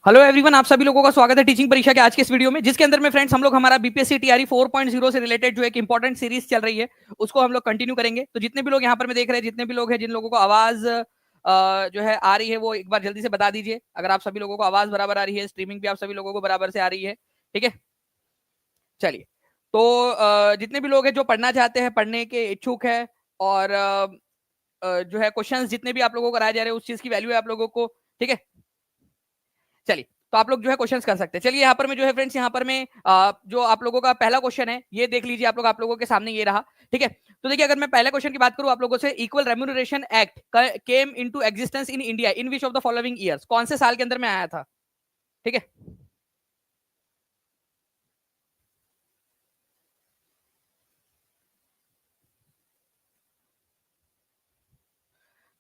Hello everyone, आप सभी लोगों का स्वागत है टीचिंग परीक्षा के आज के इस वीडियो में, जिसके अंदर में फ्रेंड्स हम लोग हमारा बीपीएससी टीआरई 4.0 से रिलेटेड जो एक इंपॉर्टेंट सीरीज चल रही है उसको हम लोग कंटिन्यू करेंगे। तो जितने भी लोग यहाँ पर मैं देख रहे हैं, जितने भी लोग हैं जिन लोगों को आवाज जो है आ रही है, वो एक बार जल्दी से बता दीजिए। अगर आप सभी लोगों को आवाज बराबर आ रही है, स्ट्रीमिंग भी आप सभी लोगों को बराबर से आ रही है, ठीक है। चलिए, तो जितने भी लोग हैं जो पढ़ना चाहते हैं, पढ़ने के इच्छुक है, और जो है क्वेश्चंस जितने भी आप लोगों को कराए जा रहे हैं उस चीज की वैल्यू है आप लोगों को, ठीक है। चलिए, तो आप लोग जो है क्वेश्चंस कर सकते हैं। चलिए, यहाँ पर मैं जो है फ्रेंड्स, यहाँ पर मैं जो आप लोगों का पहला क्वेश्चन है ये देख लीजिए। आप लोगों के सामने ये रहा, ठीक है। तो देखिए, अगर मैं पहले क्वेश्चन की बात करूं आप लोगों से, equal remuneration act came into existence in India in which of the following years, कौन से साल के अंदर में आया था, ठीक है।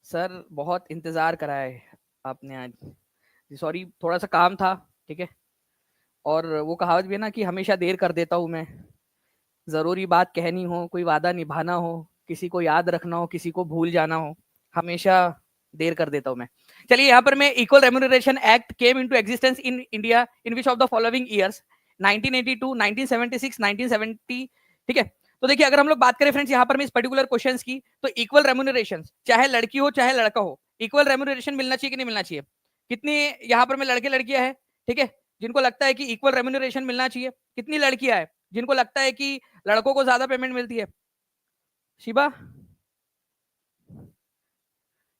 सर बहुत इंतजार करा है आपने आज, सॉरी थोड़ा सा काम था, ठीक है। और वो कहावत भी है ना कि हमेशा देर कर देता हूं मैं, जरूरी बात कहनी हो, कोई वादा निभाना हो, किसी को याद रखना हो, किसी को भूल जाना हो, हमेशा देर कर देता हूं मैं। चलिए, यहाँ पर मैं equal remuneration act came into existence in India in which of the following years, 1982, 1976, 1970, ठीक है। तो देखिए, अगर हम लोग बात करें फ्रेंड्स यहाँ पर मैं इस पर्टिकुलर क्वेश्चंस की, तो इक्वल रेम्यूनरेशन, चाहे लड़की हो चाहे लड़का हो, इक्वल रेम्यूनरेशन मिलना चाहिए कि नहीं मिलना चाहिए। कितनी यहाँ पर मैं लड़के लड़कियां हैं, ठीक है, जिनको लगता है कि इक्वल रेम्यूनरेशन मिलना चाहिए, कितनी लड़कियां हैं जिनको लगता है कि लड़कों को ज्यादा पेमेंट मिलती है, शिबा,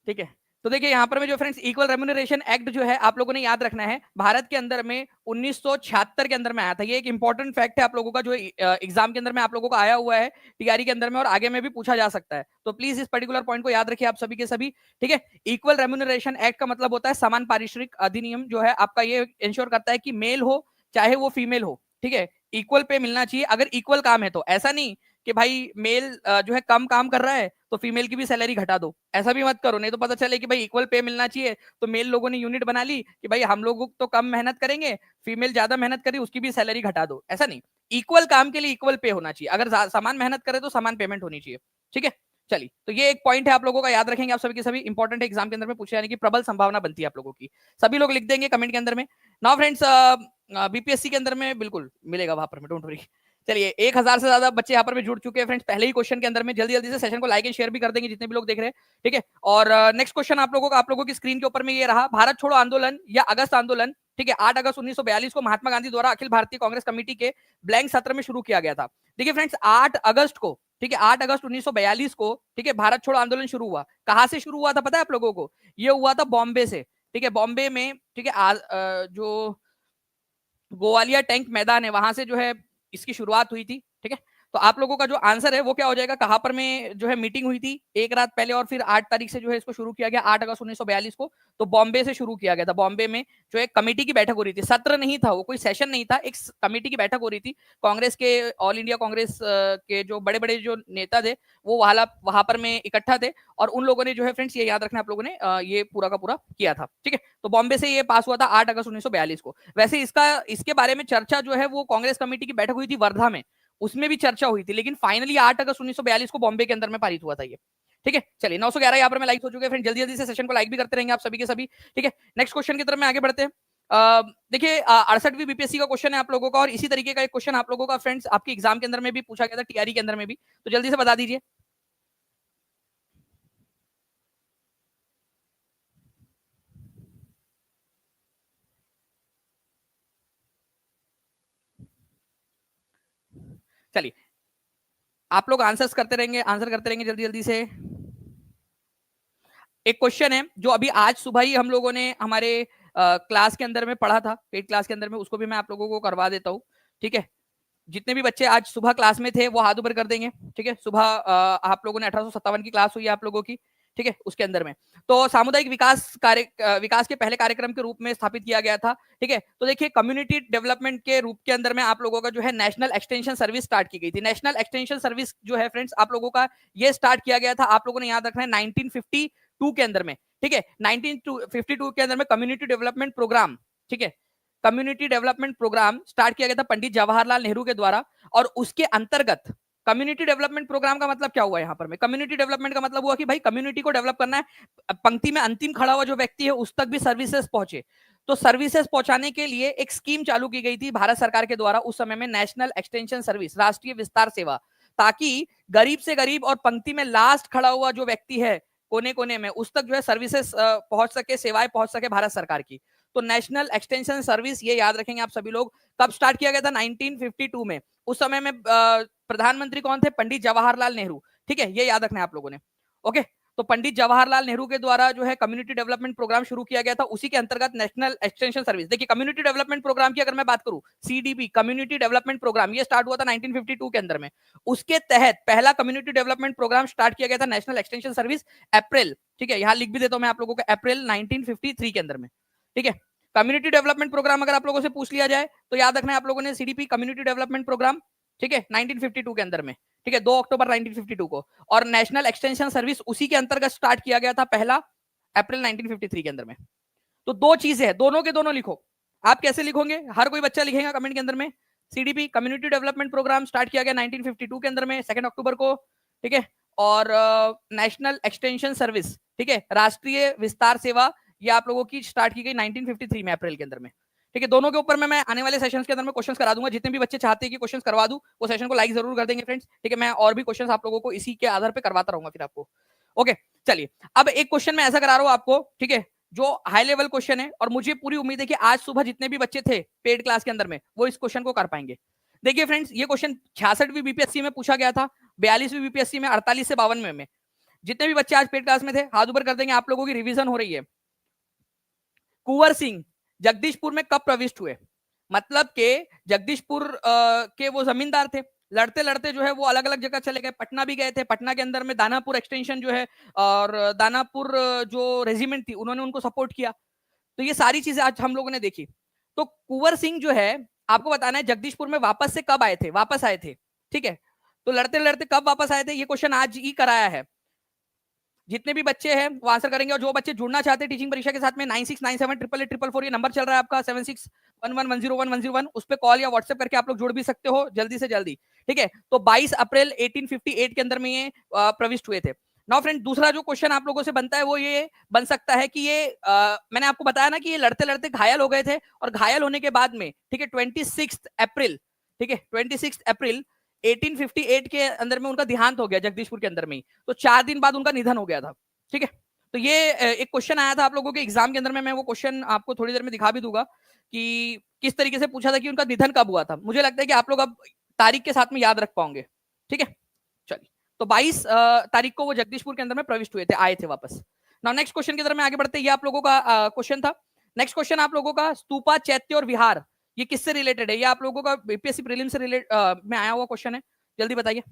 ठीक है। तो देखिए, यहाँ पर में जो फ्रेंड्स इक्वल रेम्यूनरेशन एक्ट जो है आप लोगों ने याद रखना है, भारत के अंदर में 1976 के अंदर में आया था। ये एक इंपॉर्टेंट फैक्ट है आप लोगों का, जो एग्जाम के अंदर में आप लोगों का आया हुआ है टीआरई के अंदर में, और आगे में भी पूछा जा सकता है। तो प्लीज इस पर्टिकुलर पॉइंट को याद रखिए आप सभी के सभी, ठीक है। इक्वल रेम्यूनरेशन एक्ट का मतलब होता है समान पारिश्रमिक अधिनियम, जो है आपका ये इंश्योर करता है कि मेल हो चाहे वो फीमेल हो, ठीक है, इक्वल पे मिलना चाहिए। अगर इक्वल काम है तो ऐसा नहीं कि भाई मेल जो है कम काम कर रहा है तो फीमेल की भी सैलरी घटा दो, ऐसा भी मत करो। नहीं तो पता चले कि भाई इक्वल पे मिलना चाहिए तो मेल लोगों ने यूनिट बना ली कि भाई हम लोग तो कम मेहनत करेंगे, फीमेल ज्यादा मेहनत करी उसकी भी सैलरी घटा दो, ऐसा नहीं। इक्वल काम के लिए इक्वल पे होना चाहिए, अगर समान मेहनत करे तो समान पेमेंट होनी चाहिए, ठीक है। चलिए, तो ये एक पॉइंट है आप लोगों का, याद रखेंगे आप सभी के सभी, इंपॉर्टेंट है, एग्जाम के अंदर में पूछे जाने की प्रबल संभावना बनती है आप लोगों की। सभी लोग लिख देंगे कमेंट के अंदर में। नाउ फ्रेंड्स, बीपीएससी के अंदर में बिल्कुल मिलेगा वहां पर, डोंट वरी। चलिए, 1000 से ज्यादा बच्चे यहाँ पर भी जुड़ चुके हैं फ्रेंड्स पहले ही क्वेश्चन के अंदर में। जल्दी जल्दी से सेशन को लाइक एंड शेयर भी कर देंगे जितने भी लोग देख रहे हैं, ठीक है। और नेक्स्ट क्वेश्चन आप लोगों की स्क्रीन के ऊपर में ये रहा, भारत छोड़ो आंदोलन या अगस्त आंदोलन, ठीक है, 8 अगस्त 1942 को महात्मा गांधी द्वारा अखिल भारतीय कांग्रेस कमेटी के ब्लैंक सत्र में शुरू किया गया था। देखिए फ्रेंड्स, 8 अगस्त को, ठीक है, 8 अगस्त 1942 को, ठीक है, भारत छोड़ो आंदोलन शुरू हुआ। कहां से शुरू हुआ था पता है आप लोगों को? ये हुआ था बॉम्बे से, ठीक है, बॉम्बे में, ठीक है। जो गोवालिया टैंक मैदान है वहां से जो है इसकी शुरुआत हुई थी, ठीक है। तो आप लोगों का जो आंसर है वो क्या हो जाएगा, कहां पर में जो है मीटिंग हुई थी एक रात पहले, और फिर 8 तारीख से जो है इसको शुरू किया गया, 8 अगस्त 1942 को। तो बॉम्बे से शुरू किया गया था, बॉम्बे में जो एक कमेटी की बैठक हो रही थी, सत्र नहीं था वो, कोई सेशन नहीं था, एक कमेटी की बैठक हो रही थी कांग्रेस के, ऑल इंडिया कांग्रेस के जो बड़े बड़े जो नेता थे वो वहां पर में इकट्ठा थे, और उन लोगों ने जो है फ्रेंड्स, ये याद रखना आप लोगों ने, ये पूरा का पूरा किया था, ठीक है। तो बॉम्बे से ये पास हुआ था 8 अगस्त 1942 को। वैसे इसके बारे में चर्चा जो है वो कांग्रेस कमेटी की बैठक हुई थी वर्धा में, उसमें भी चर्चा हुई थी, लेकिन फाइनली 8 अगस्त 1942 को बॉम्बे के अंदर में पारित हुआ था ये, ठीक है। चलिए, 911 यहाँ पर मैं लाइक हो चुके हैं फ्रेंड, जल्दी जल्दी से सेशन को लाइक भी करते रहेंगे आप सभी के सभी, ठीक है। नेक्स्ट क्वेश्चन की तरफ में आगे बढ़ते हैं। देखिए, 68वीं बीपीएससी का क्वेश्चन है आप लोगों का, और इसी तरीके का एक क्वेश्चन आप लोगों का फ्रेंड्स आपके एग्जाम के अंदर में भी पूछा गया था, टीआरई के अंदर में भी, तो जल्दी से बता दीजिए। चलिए, आप लोग आंसर करते रहेंगे जल्दी जल्दी से। एक क्वेश्चन है जो अभी आज सुबह ही हम लोगों ने हमारे क्लास के अंदर में पढ़ा था, पेड क्लास के अंदर में, उसको भी मैं आप लोगों को करवा देता हूँ, ठीक है। जितने भी बच्चे आज सुबह क्लास में थे वो हाथ ऊपर कर देंगे, ठीक है। सुबह आप लोगों ने 1857 की क्लास हुई है आप लोगों की, ठीक है, उसके अंदर में। तो सामुदायिक विकास के पहले कार्यक्रम के रूप में स्थापित किया गया था, ठीक है। तो देखिए, कम्युनिटी डेवलपमेंट के रूप के अंदर में आप लोगों का जो है नेशनल एक्सटेंशन सर्विस स्टार्ट की गई थी। नेशनल एक्सटेंशन सर्विस जो है फ्रेंड्स आप लोगों का ये स्टार्ट किया गया था, आप लोगों ने याद रखना है 1952 के अंदर में, ठीक है। 1952 के अंदर में कम्युनिटी डेवलपमेंट प्रोग्राम, ठीक है, कम्युनिटी डेवलपमेंट प्रोग्राम स्टार्ट किया गया था पंडित जवाहरलाल नेहरू के द्वारा, और उसके अंतर्गत कम्युनिटी डेवलपमेंट प्रोग्राम का मतलब क्या हुआ यहाँ पर में, कम्युनिटी डेवलपमेंट का मतलब हुआ कि भाई कम्युनिटी को डेवलप करना है, पंक्ति में अंतिम खड़ा हुआ जो व्यक्ति है उस तक भी सर्विसेज पहुंचे। तो सर्विसेज पहुंचाने के लिए एक स्कीम चालू की गई थी भारत सरकार के द्वारा उस समय में, नेशनल एक्सटेंशन सर्विस, राष्ट्रीय विस्तार सेवा, ताकि गरीब से गरीब और पंक्ति में लास्ट खड़ा हुआ जो व्यक्ति है कोने कोने में, उस तक जो है सर्विसेज पहुंच सके, सेवाएं पहुंच सके भारत सरकार की। तो नेशनल एक्सटेंशन सर्विस, ये याद रखेंगे आप सभी लोग। कब स्टार्ट किया गया था? 1952 में। उस समय में प्रधानमंत्री कौन थे? पंडित जवाहरलाल नेहरू। ठीक है, ये याद रखना है आप लोगों ने। ओके, तो पंडित जवाहरलाल नेहरू के द्वारा जो है कम्युनिटी डेवलपमेंट प्रोग्राम शुरू किया गया था, उसी के अंतर्गत नेशनल एक्सटेंशन सर्विस। देखिए, कम्युनिटी डेवलपमेंट प्रोग्राम की अगर मैं बात करूं, सीडीपी, कम्युनिटी डेवलपमेंट प्रोग्राम, ये स्टार्ट हुआ था 1952 के अंदर में। उसके तहत पहला कम्युनिटी डेवलपमेंट प्रोग्राम स्टार्ट किया गया था नेशनल एक्सटेंशन सर्विस, अप्रैल, ठीक है, यहां लिख भी देता हूं मैं आप लोगों को, अप्रैल 1953 के अंदर में। ठीक है, कम्युनिटी डेवलपमेंट प्रोग्राम अगर आप लोगों से पूछ लिया जाए तो याद रखना है आप लोगों ने, सीडीपी, कम्युनिटी डेवलपमेंट प्रोग्राम, ठीक है, 1952 के अंदर में, ठीक है, 2 अक्टूबर 1952 को। और नेशनल एक्सटेंशन सर्विस उसी के अंतर्गत स्टार्ट किया गया था, पहला अप्रैल 1953 के अंदर में। तो दो चीजें हैं, दोनों के दोनों लिखो। आप कैसे लिखोगे? हर कोई बच्चा लिखेगा कमेंट के अंदर में, CDP, community development programme start किया गया 1952 के अंदर में, 2 अक्टूबर को, ठीक है। और नेशनल एक्सटेंशन सर्विस, ठीक है, राष्ट्रीय विस्तार सेवा, ये आप लोगों की स्टार्ट की गई 1953 में, अप्रैल के अंदर में। ठीक है, दोनों के ऊपर मैं आने वाले सेशंस के अंदर में क्वेश्चंस करा दूंगा। जितने भी बच्चे चाहते हैं कि क्वेश्चंस करवा दूं, वो सेशन को लाइक जरूर कर देंगे फ्रेंड्स। ठीक है, मैं और भी क्वेश्चंस आप लोगों को इसी के आधार पे करवाता रहूंगा फिर आपको। ओके, चलिए, अब एक क्वेश्चन मैं ऐसा करा रहा हूं आपको, ठीक है, जो हाई लेवल क्वेश्चन है, और मुझे पूरी उम्मीद है कि आज सुबह जितने भी बच्चे थे पेड क्लास के अंदर में, वो इस क्वेश्चन को कर पाएंगे। देखिए फ्रेंड्स, ये क्वेश्चन 66वीं बीपीएससी में पूछा गया था, 42वीं बीपीएससी में, 48 से 52 में। जितने भी बच्चे आज पेड क्लास में थे, हाथ ऊपर कर देंगे, आप लोगों की रिवीजन हो रही है। कुंवर सिंह जगदीशपुर में कब प्रविष्ट हुए? मतलब के जगदीशपुर के वो जमींदार थे, लड़ते लड़ते जो है वो अलग अलग जगह चले गए, पटना भी गए थे, पटना के अंदर में दानापुर एक्सटेंशन जो है, और दानापुर जो रेजिमेंट थी, उन्होंने उनको सपोर्ट किया। तो ये सारी चीजें आज हम लोगों ने देखी। तो कुंवर सिंह जो है, आपको बताना है जगदीशपुर में वापस से कब आए थे, वापस आए थे, ठीक है। तो लड़ते लड़ते कब वापस आए थे, ये क्वेश्चन आज ही कराया है। जितने भी बच्चे हैं वो आंसर करेंगे, और जो बच्चे जुड़ना चाहते हैं टीचिंग परीक्षा के साथ में, 9697888844 ये नंबर चल रहा है आपका, 7611101101, उस पर कॉल या व्हाट्सएप करके आप लोग जुड़ भी सकते हो जल्दी से जल्दी। ठीक है, तो 22 अप्रैल 1858 के अंदर में ये प्रविष्ट हुए थे। नाउ फ्रेंड, दूसरा जो क्वेश्चन आप लोगों से बनता है वो ये बन सकता है कि ये मैंने आपको बताया ना कि ये लड़ते लड़ते घायल हो गए थे, और घायल होने के बाद में, ठीक है, 26 अप्रैल, ठीक है, 26 अप्रैल 1858 के अंदर में उनका देहांत हो गया जगदीशपुर के अंदर में ही। तो 4 दिन बाद उनका निधन हो गया था। ठीक है, तो ये एक क्वेश्चन आया था आप लोगों के एग्जाम के अंदर में, मैं वो क्वेश्चन आपको थोड़ी देर में दिखा भी दूंगा कि किस तरीके से पूछा था कि उनका निधन कब हुआ था। मुझे लगता है कि आप लोग अब तारीख के साथ में याद रख पाओगे। ठीक है, चलिए, तो 22 तारीख को वो जगदीशपुर के अंदर में प्रविष्ट हुए थे, आए थे वापस। नाउ नेक्स्ट क्वेश्चन की तरफ में आगे बढ़ते, ये आप लोगों का क्वेश्चन था। नेक्स्ट क्वेश्चन आप लोगों का, स्तूपा, चैत्य और विहार, ये किससे रिलेटेड है? ये आप लोगों का बीपीएससी प्रीलिम से में आया हुआ क्वेश्चन है, जल्दी बताइए।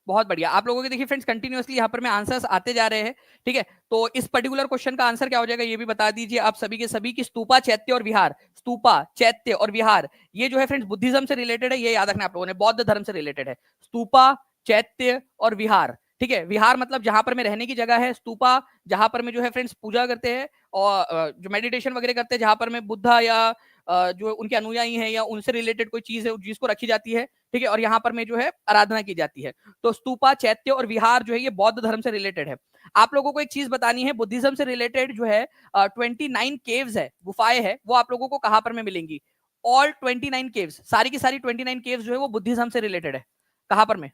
बहुत बढ़िया, आप लोगों के देखिए फ्रेंड्स कंटिन्यूअसली यहाँ पर में आंसर्स आते जा रहे हैं। ठीक है, तो इस पर्टिकुलर क्वेश्चन का आंसर क्या हो जाएगा ये भी बता दीजिए आप सभी के सभी की, स्तूपा, चैत्य और विहार। स्तूपा, चैत्य और विहार, ये जो है फ्रेंड्स बुद्धिज्म से रिलेटेड है, ये याद रखना आप लोगों ने, बौद्ध धर्म से रिलेटेड है। स्तूपा, चैत्य और विहार, ठीक है। विहार मतलब जहां पर में रहने की जगह है, स्तूपा जहां पर में जो है फ्रेंड्स पूजा करते हैं और जो मेडिटेशन वगैरह करते हैं, जहां पर में बुद्धा या जो उनके अनुयायी हैं या उनसे रिलेटेड कोई चीज है जिसको रखी जाती है, ठीक है, और यहाँ पर में जो है आराधना की जाती है। तो स्तूपा, चैत्य और विहार जो है ये बौद्ध धर्म से रिलेटेड है। आप लोगों को एक चीज बतानी है, बुद्धिज्म से रिलेटेड जो है 29 केव्स है, गुफाएं है, वो आप लोगों को कहां पर में मिलेंगी? ऑल 29 केव्स, सारी की सारी 29 केव्स जो है वो बुद्धिज्म से रिलेटेड है। कहां पर में,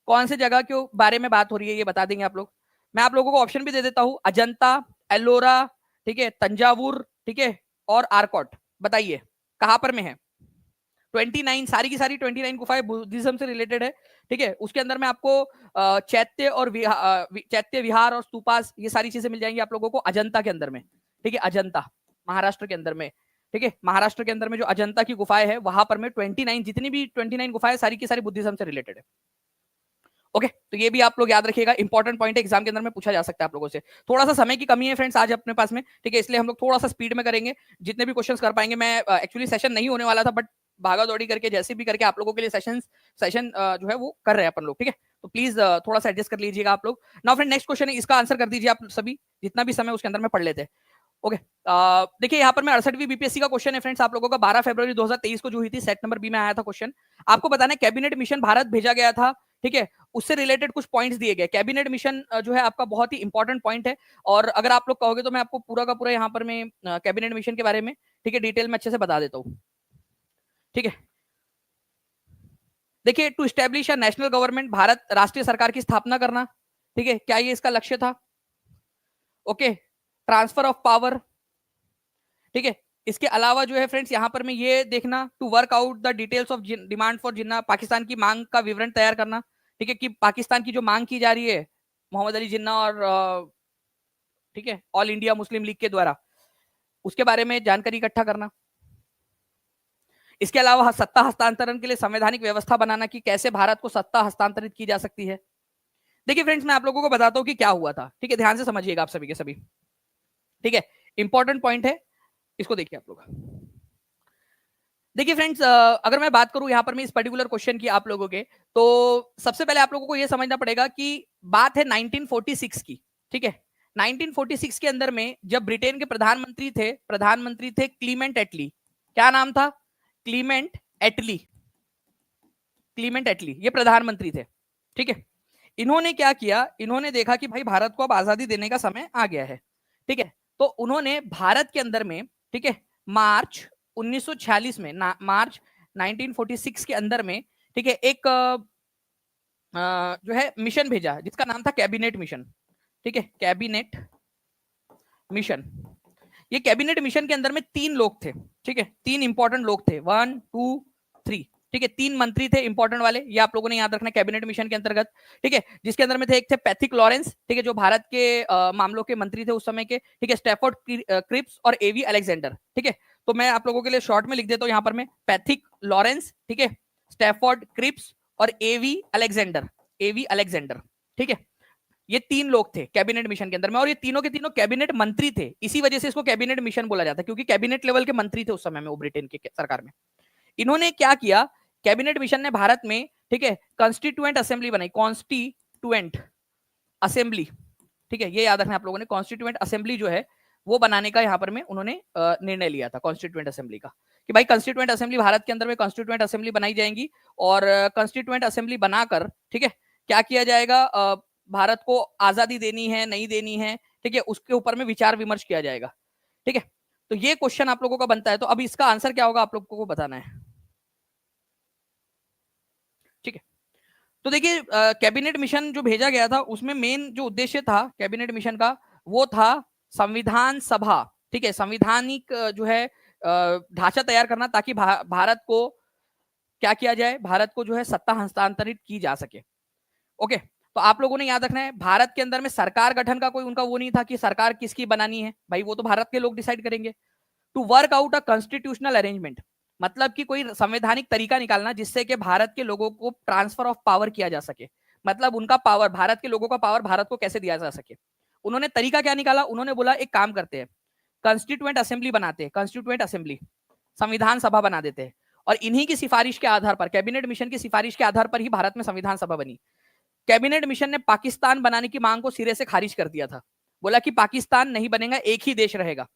कौन से जगह के बारे में बात हो रही है ये बता देंगे आप लोग। मैं आप लोगों को ऑप्शन भी दे देता हूं, अजंता, एलोरा, ठीक है, तंजावुर, ठीक है, और आरकोट। बताइए कहां पर में है? 29, सारी की सारी 29 गुफाएं बुद्धिज्म से रिलेटेड है। ठीक है, उसके अंदर में आपको चैत्य और चैत्य, विहार और स्तूपास, ये सारी चीजें मिल जाएंगी आप लोगों को अजंता के अंदर में। ठीक है, अजंता महाराष्ट्र के अंदर में। ठीक है, महाराष्ट्र के अंदर में जो अजंता की गुफाएं है, वहां पर में 29, जितनी भी 29 गुफाएं सारी की सारी बुद्धिज्म से रिलेटेड है। ओके, तो ये भी आप लोग याद रखिएगा, इंपॉर्टेंट पॉइंट है, एग्जाम के अंदर में पूछा जा सकता है आप लोगों से। थोड़ा सा समय की कमी है फ्रेंड्स आज अपने पास में, ठीक है, इसलिए हम लोग थोड़ा सा स्पीड में करेंगे, जितने भी क्वेश्चंस कर पाएंगे। मैं एक्चुअली सेशन नहीं होने वाला था, बट भागा दौड़ी करके जैसे भी करके आप लोगों के लिए सेशन जो है वो कर रहे हैं अपन लोग, ठीक है। तो प्लीज थोड़ा सा एडजस्ट कर लीजिएगा आप लोग। नाउ फ्रेंड नेक्स्ट क्वेश्चन है, इसका आंसर कर दीजिए आप सभी, जितना भी समय उसके अंदर में पढ़ लेते हैं। ओके, देखिए यहाँ पर मैं 68वीं बीपीएससी का क्वेश्चन है फ्रेंड्स आप लोगों का, 12 फरवरी 2023 को जो हुई थी, सेट नंबर बी में आया था क्वेश्चन। आपको बताना है कैबिनेट मिशन भारत भेजा गया था, ठीक है, उससे रिलेटेड कुछ पॉइंट्स दिए गए। कैबिनेट मिशन जो है आपका बहुत ही इंपॉर्टेंट पॉइंट है, और अगर आप लोग कहोगे तो मैं आपको पूरा का पूरा यहाँ पर मैं कैबिनेट मिशन के बारे में, ठीक है, डिटेल में अच्छे से बता देता हूँ, ठीक है। देखिए, to establish a national government, Bharat राष्ट्रीय सरकार की स्थापना करना, ठीक है, क्या ये इसका लक्ष्य था? ओके, ट्रांसफर ऑफ पावर, ठीक है। इसके अलावा जो है फ्रेंड्स यहाँ पर मैं ये देखना, to work out the details of demand for Jinnah, Pakistan की मांग का विवरण तैयार करना, ठीक है, कि पाकिस्तान की जो मांग की जा रही है मोहम्मद अली जिन्ना और ठीक है ऑल इंडिया मुस्लिम लीग के द्वारा, उसके बारे में जानकारी इकट्ठा करना। इसके अलावा सत्ता हस्तांतरण के लिए संवैधानिक व्यवस्था बनाना, कि कैसे भारत को सत्ता हस्तांतरित की जा सकती है। देखिए फ्रेंड्स, मैं आप लोगों को बताता हूं कि क्या हुआ था, ठीक है, ध्यान से समझिएगा आप सभी के सभी, ठीक है, इंपॉर्टेंट पॉइंट है, इसको देखिए आप लोग। देखिए फ्रेंड्स, अगर मैं बात करूं यहाँ पर मैं इस पर्टिकुलर क्वेश्चन की आप लोगों के, तो सबसे पहले आप लोगों को यह समझना पड़ेगा कि बात है 1946 की, ठीक है। 1946 के अंदर में जब ब्रिटेन के प्रधानमंत्री थे क्लीमेंट एटली। क्या नाम था? क्लीमेंट एटली। क्लीमेंट एटली ये प्रधानमंत्री थे, ठीक है। इन्होंने क्या किया, इन्होंने देखा कि भाई भारत को अब आजादी देने का समय आ गया है, ठीक है। तो उन्होंने भारत के अंदर में, ठीक है, मार्च 1946 में मार्च 1946 के अंदर में, ठीक है, एक जो है मिशन भेजा जिसका नाम था कैबिनेट मिशन, ठीक है, कैबिनेट मिशन। ये कैबिनेट मिशन के अंदर में 3 लोग थे, ठीक है, 3 इंपॉर्टेंट लोग थे, 1 2 3, ठीक है, 3 मंत्री थे इंपॉर्टेंट वाले, ये आप लोगों ने याद रखना कैबिनेट मिशन के अंतर्गत, ठीक है, जिसके अंदर में थे, एक थे पैथिक लॉरेंस, ठीक है, जो भारत के मामलों के मंत्री थे उस समय के, ठीक है, स्टैफोर्ड क्रिप्स और एवी अलेक्जेंडर, ठीक है। तो मैं आप लोगों के लिए शॉर्ट में लिख देता हूं यहाँ पर मैं, पैथिक लॉरेंस, ठीक है, स्टैफोर्ड क्रिप्स और एवी अलेक्जेंडर, ठीक है। ये 3 लोग थे कैबिनेट मिशन के अंदर में, और ये तीनों के तीनों कैबिनेट मंत्री थे, इसी वजह से इसको कैबिनेट मिशन बोला जाता है, क्योंकि कैबिनेट लेवल के मंत्री थे उस समय में वो ब्रिटेन की सरकार में। इन्होंने क्या किया, कैबिनेट मिशन ने भारत में, ठीक है, कॉन्स्टिट्यूएंट असेंबली बनाई, कॉन्स्टिट्यूएंट असेंबली, ठीक है, ये याद रखना आप लोगों ने, कॉन्स्टिट्यूएंट असेंबली जो है वो बनाने का यहाँ पर में उन्होंने निर्णय लिया था, कॉन्स्टिट्यूएंट असेंबली का, कि भाई कॉन्स्टिट्यूएंट असेंबली भारत के अंदर में कॉन्स्टिट्यूएंट असेंबली बनाई जाएंगी, और कॉन्स्टिट्यूएंट असेंबली बनाकर, ठीक है, क्या किया जाएगा, भारत को आजादी देनी है नहीं देनी है, ठीक है, उसके ऊपर में विचार विमर्श किया जाएगा, ठीक है। तो ये क्वेश्चन आप लोगों का बनता है, तो अब इसका आंसर क्या होगा आप लोगों को बताना है, ठीक है। तो देखिए, कैबिनेट मिशन जो भेजा गया था उसमें मेन जो उद्देश्य था कैबिनेट मिशन का, वो था संविधान सभा, ठीक है, संविधानिक जो है ढांचा तैयार करना, ताकि भारत को क्या किया जाए, भारत को जो है सत्ता हस्तांतरित की जा सके। ओके, तो आप लोगों ने याद रखना है, भारत के अंदर में सरकार गठन का कोई उनका वो नहीं था कि सरकार किसकी बनानी है, भाई वो तो भारत के लोग डिसाइड करेंगे। To work out a constitutional arrangement, मतलब कि कोई संवैधानिक तरीका निकालना जिससे कि भारत के लोगों को ट्रांसफर ऑफ पावर किया जा सके, मतलब उनका पावर, भारत के लोगों का पावर भारत को कैसे दिया जा सके। उन्होंने तरीका क्या निकाला, उन्होंने बोला एक काम करते हैं, कॉन्स्टिट्यूएंट असेंबली बनाते हैं, कॉन्स्टिट्यूएंट असेंबली, संविधान सभा बना देते हैं, और इन्हीं की सिफारिश के आधार पर, कैबिनेट मिशन की सिफारिश के आधार पर ही भारत में संविधान सभा बनी। कैबिनेट मिशन ने पाकिस्तान बनाने की मांग को सिरे से खारिज कर दिया था, बोला कि पाकिस्तान नहीं बनेगा, एक ही देश रहेगा।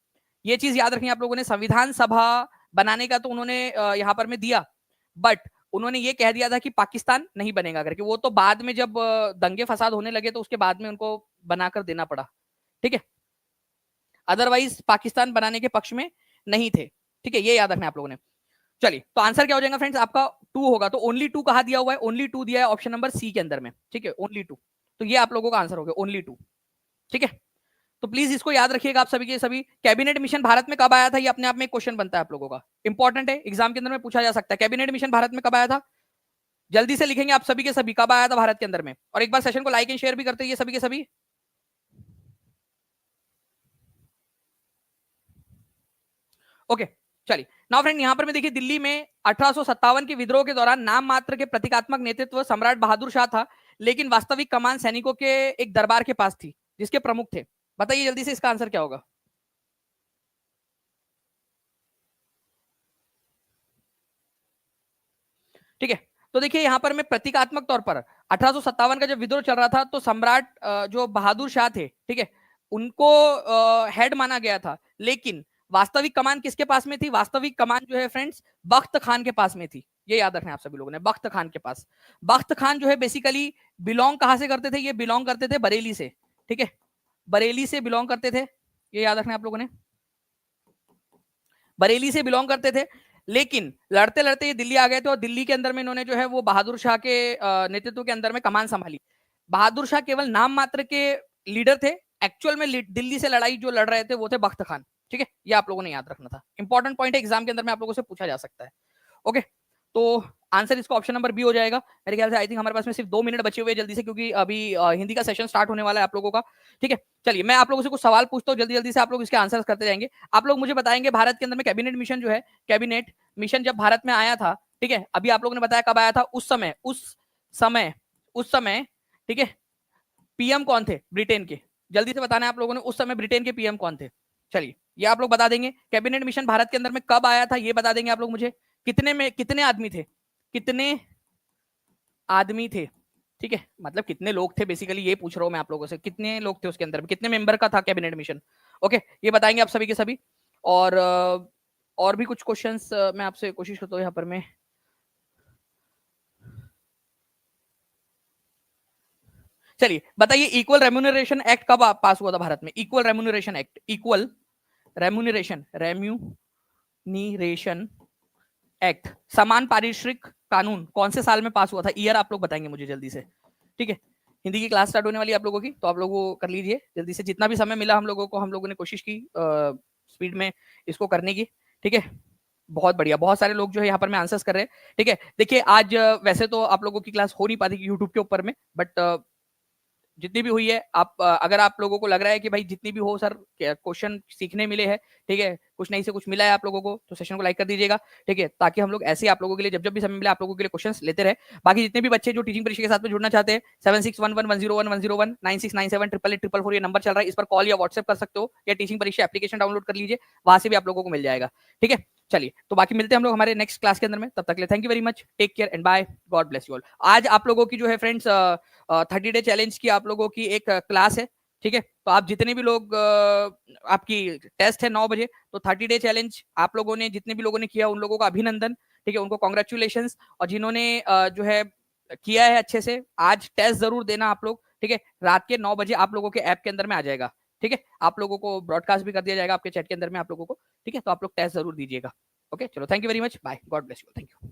ये चीज याद रखनी आप लोगों ने, संविधान सभा बनाने का तो उन्होंने यहाँ पर में दिया, बट उन्होंने ये कह दिया था कि पाकिस्तान नहीं बनेगा करके, वो तो बाद में जब दंगे फसाद होने लगे तो उसके बाद में उनको बनाकर देना पड़ा, ठीक है, अदरवाइज पाकिस्तान बनाने के पक्ष में नहीं थे, ठीक है, ये याद रखना आप लोगों ने। चलिए, तो आंसर क्या हो जाएगा फ्रेंड्स आपका, 2 होगा, तो ओनली 2 कहा दिया हुआ है, ओनली 2 दिया है ऑप्शन नंबर सी के अंदर में, ठीक है, ओनली 2, तो ये आप लोगों का आंसर हो गया, ओनली 2, ठीक है। तो प्लीज इसको याद रखिएगा आप सभी के सभी, कैबिनेट मिशन भारत में कब आया था, ये अपने आप में एक क्वेश्चन बनता है आप लोगों का, इंपॉर्टेंट है, एग्जाम के अंदर में पूछा जा सकता है, कैबिनेट मिशन भारत में कब आया था, जल्दी से लिखेंगे आप सभी के सभी, कब आया था भारत के अंदर में, और एक बार सेशन को लाइक एंड शेयर भी करते हैं सभी के सभी। ओके, चलिए, नाउ फ्रेंड यहाँ पर मैं देखिए, दिल्ली में 1857 के विद्रोह के दौरान नाम मात्र के प्रतीकात्मक नेतृत्व सम्राट बहादुर शाह था, लेकिन वास्तविक कमान सैनिकों के एक दरबार के पास थी जिसके प्रमुख थे। बताइए जल्दी से इसका आंसर क्या होगा। ठीक है, तो देखिए यहां पर मैं प्रतीकात्मक तौर पर 1857 का जब विद्रोह चल रहा था तो सम्राट जो बहादुर शाह थे, ठीक है, उनको हेड माना गया था, लेकिन वास्तविक कमान किसके पास में थी? वास्तविक कमान जो है फ्रेंड्स बख्त खान के पास में थी। ये याद रखना है आप सभी लोगों ने, बख्त खान के पास। बख्त खान जो है बेसिकली बिलोंग कहां से करते थे? ये बिलोंग करते थे बरेली से, ठीक है, बरेली से बिलोंग करते थे, ये याद रखना है आप लोगों ने, बरेली से बिलोंग करते थे। लेकिन लड़ते लड़ते ये दिल्ली आ गए थे और दिल्ली के अंदर में इन्होंने जो है वो बहादुर शाह के नेतृत्व के अंदर में कमान संभाली। बहादुर शाह केवल नाम मात्र के लीडर थे, एक्चुअल में दिल्ली से लड़ाई जो लड़ रहे थे वो थे बख्त खान। ठीक है, ये आप लोगों ने याद रखना था, इंपॉर्टेंट पॉइंट है, एग्जाम के अंदर में आप लोगों से पूछा जा सकता है। ओके, तो आंसर इसका ऑप्शन नंबर बी हो जाएगा मेरे ख्याल से। आई थिंक हमारे पास में सिर्फ 2 मिनट बचे हुए जल्दी से, क्योंकि अभी हिंदी का सेशन स्टार्ट होने वाला है आप लोगों का। ठीक है, चलिए मैं आप लोगों से कुछ सवाल पूछता हूँ, जल्दी जल्दी से आप लोग इसके आंसर्स करते जाएंगे। आप लोग मुझे बताएंगे भारत के अंदर में कैबिनेट मिशन जो है, कैबिनेट मिशन जब भारत में आया था, ठीक है, अभी आप लोगों ने बताया कब आया था, उस समय ठीक है, पीएम कौन थे ब्रिटेन के? जल्दी से बताना है आप लोगों ने, उस समय ब्रिटेन के पीएम कौन थे? चलिए ये आप लोग बता देंगे। कैबिनेट मिशन भारत के अंदर में कब आया था ये बता देंगे आप लोग मुझे। कितने आदमी थे, कितने आदमी थे, ठीक है, मतलब कितने लोग थे बेसिकली ये पूछ रहा हूं मैं आप लोगों से, कितने लोग थे उसके अंदर में, कितने मेंबर का था कैबिनेट मिशन। ओके, ये बताएंगे आप सभी के सभी। और भी कुछ क्वेश्चंस मैं आपसे कोशिश करता हूँ यहाँ पर मैं। चलिए बताइए, इक्वल रेम्यूनरेशन एक्ट कब पास हुआ था भारत में? Equal remuneration act, equal remuneration act, समान पारिश्रमिक कानून कौन से साल में पास हुआ था? ईयर आप लोग बताएंगे मुझे जल्दी से। ठीक है, हिंदी की क्लास स्टार्ट होने वाली है आप लोगों की, तो आप लोग वो कर लीजिए जल्दी से, जितना भी समय मिला हम लोगों को, हम लोगों ने कोशिश की स्पीड में इसको करने की। ठीक है, बहुत बढ़िया, बहुत सारे लोग जो है यहाँ पर मैं आंसर्स कर रहे हैं। ठीक है, देखिए आज वैसे तो आप लोगों की क्लास हो नहीं पाती यूट्यूब के ऊपर में, बट जितनी भी हुई है, आप अगर आप लोगों को लग रहा है कि भाई जितनी भी हो सर क्वेश्चन सीखने मिले हैं, ठीक है, कुछ नहीं से कुछ मिला है आप लोगों को, तो सेशन को लाइक कर दीजिएगा। ठीक है, ताकि हम लोग ऐसे आप लोगों के लिए जब जब भी समय मिले आप लोगों के लिए क्वेश्चंस लेते रहे। बाकी जितने भी बच्चे जो टीचिंग परीक्षा के साथ में जुड़ना चाहते हैं, 7611101101 96974444 ये नंबर चल रहा है, इस पर कॉल या व्हाट्सएप कर सकते हो, या टीचिंग परीक्षा एप्लीकेशन डाउनलोड कर लीजिए, वहां से भी आप लोगों को मिल जाएगा। ठीक है, चलिए तो बाकी मिलते हैं हम लोग हमारे नेक्स्ट क्लास के अंदर में, तब तक के लिए thank you very much, take care and bye, God bless you all. आज आप लोगों की जो है फ्रेंड्स 30 डे चैलेंज की आप लोगों की एक क्लास है। ठीक है, तो आप जितने भी लोग आपकी टेस्ट है 9 बजे, तो 30 डे चैलेंज आप लोगों ने जितने भी लोगों ने किया उन लोगों का अभिनंदन। ठीक है, उनको कॉन्ग्रेचुलेशन, और जिन्होंने जो है किया है अच्छे से, आज टेस्ट जरूर देना आप लोग। ठीक है, रात के 9 बजे आप लोगों के ऐप के अंदर में आ जाएगा। ठीक है, आप लोगों को ब्रॉडकास्ट भी कर दिया जाएगा आपके चैट के अंदर में आप लोगों को। ठीक है, तो आप लोग टेस्ट जरूर दीजिएगा। ओके, चलो thank you very much, bye, God bless you, thank you.